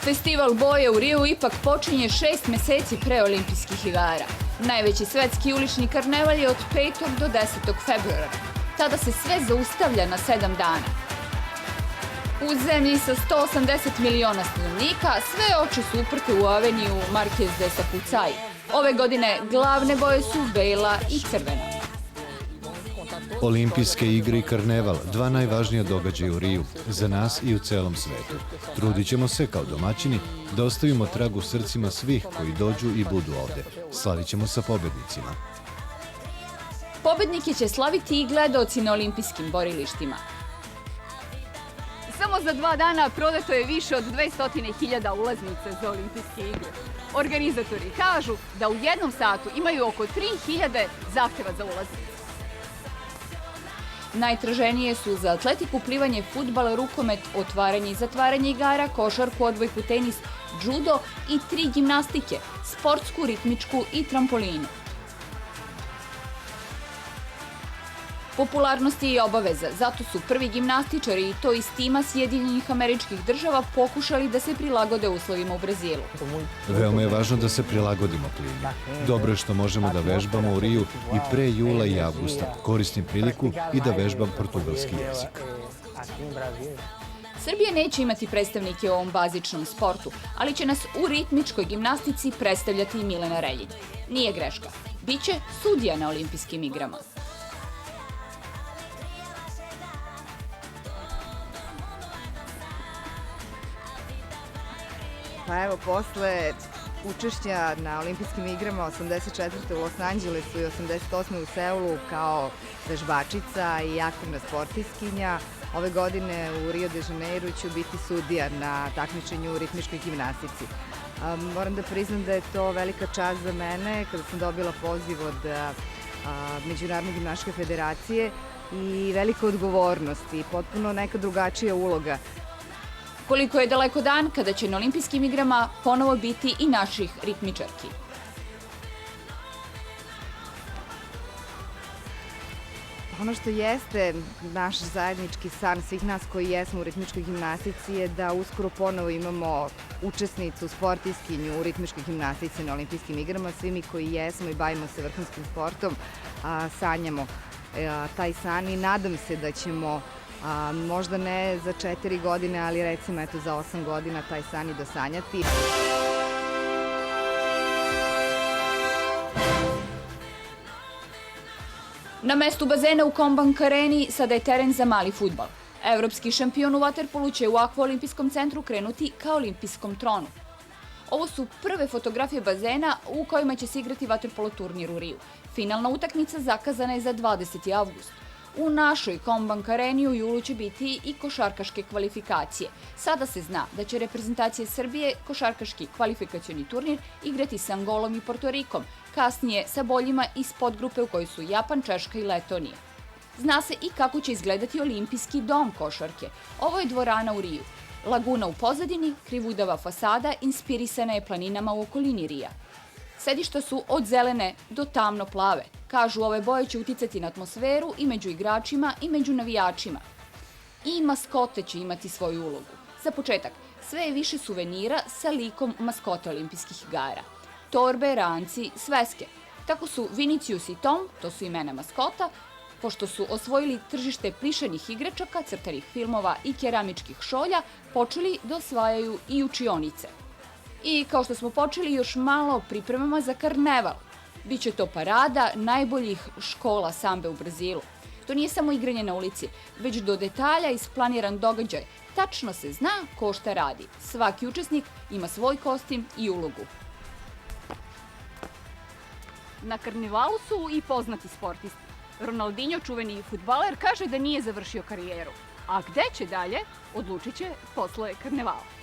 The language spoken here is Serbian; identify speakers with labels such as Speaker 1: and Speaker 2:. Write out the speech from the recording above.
Speaker 1: Festival boje u Riju ipak počinje 6 meseci pre olimpijskih igara. Najveći svetski ulični karneval je od 5. do 10. februara. Tada se sve zaustavlja na 7 dana. U zemlji sa 180 miliona stanovnika sve oči su uprte u aveniju Marquez de Sapucaí. Ove godine glavne boje su bela i crvena.
Speaker 2: Olimpijske igre i karneval, dva najvažnija događaja u Riju, za nas i u celom svetu. Trudit ćemo se, kao domaćini, da ostavimo trag u srcima svih koji dođu i budu ovde. Slavit ćemo sa pobednicima.
Speaker 1: Pobednike će slaviti i gledaoci na olimpijskim borilištima. Samo za 2 dana prodato je više od 200.000 ulaznica za olimpijske igre. Organizatori kažu da u jednom satu imaju oko 3.000 zahteva za ulaznice. Najtraženije su za atletiku, plivanje, fudbal, rukomet, otvaranje i zatvaranje igara, košarku, odbojku, tenis, džudo i 3 gimnastike, sportsku, ritmičku i trampolinu. Popularnost je i obaveza, zato su prvi gimnastičari i to iz tima Sjedinjenih Američkih Država pokušali da se prilagode uslovima u Brazilu.
Speaker 2: Veoma je važno da se prilagodimo klimi. Dobro je što možemo da vežbamo u Riju i pre jula i avgusta. Koristim priliku i da vežbam portugalski jezik.
Speaker 1: Srbija neće imati predstavnike u ovom bazičnom sportu, ali će nas u ritmičkoj gimnastici predstavljati i Milena Reljić. Nije greška, biće sudija na olimpijskim igrama.
Speaker 3: Pa evo, posle učešća na olimpijskim igrama 84. u Los Angelesu i 88. u Seulu kao vežbačica i aktivna sportistkinja, ove godine u Rio de Janeiru ću biti sudija na takmičenju u ritmičkoj gimnastici. Moram da priznam da je to velika čast za mene kada sam dobila poziv od Međunarodne gimnastičke federacije i velika odgovornost i potpuno neka drugačija uloga.
Speaker 1: Koliko je daleko dan kada će na olimpijskim igrama ponovo biti i naših ritmičarki.
Speaker 3: Ono što jeste naš zajednički san svih nas koji jesmo u ritmičkoj gimnastici je da uskoro ponovo imamo učesnicu, sportistkinju u ritmičkoj gimnastici na olimpijskim igrama. Svi mi koji jesmo i bavimo se vrhunskim sportom sanjamo taj san i nadam se da ćemo možda ne za 4 godine, ali recimo eto za 8 godina taj san i dosanjati.
Speaker 1: Na mestu bazena u Kombank Areni sada je teren za mali fudbal. Evropski šampion u vaterpolu će u Akva olimpijskom centru krenuti ka olimpijskom tronu. Ovo su prve fotografije bazena u kojima će se igrati vaterpolo turnir u Riju. Finalna utakmica zakazana je za 20. avgust. U našoj Kombank Areni u julu će biti i košarkaške kvalifikacije. Sada se zna da će reprezentacija Srbije košarkaški kvalifikacioni turnir igrati sa Angolom i Portorikom, kasnije sa boljima iz podgrupe u kojoj su Japan, Češka i Letonija. Zna se i kako će izgledati olimpijski dom košarke. Ovo je dvorana u Riju. Laguna u pozadini, krivudava fasada, inspirisana je planinama u okolini Rija. Sedišta su od zelene do tamno plave. Kažu, ove boje će uticati na atmosferu i među igračima i među navijačima. I maskote će imati svoju ulogu. Za početak, sve je više suvenira sa likom maskota olimpijskih igara. Torbe, ranci, sveske. Tako su Vinicius i Tom, to su imena maskota, pošto su osvojili tržište plišanih igračaka, crtanih filmova i keramičkih šolja, počeli da osvajaju i učionice. I kao što smo počeli, još malo pripremama za karneval. Biće to parada najboljih škola sambe u Brazilu. To nije samo igranje na ulici, već do detalja isplaniran događaj. Tačno se zna ko šta radi. Svaki učesnik ima svoj kostim i ulogu. Na karnevalu su i poznati sportisti. Ronaldinho, čuveni fudbaler, kaže da nije završio karijeru. A gde će dalje, odlučit će posle karnevala.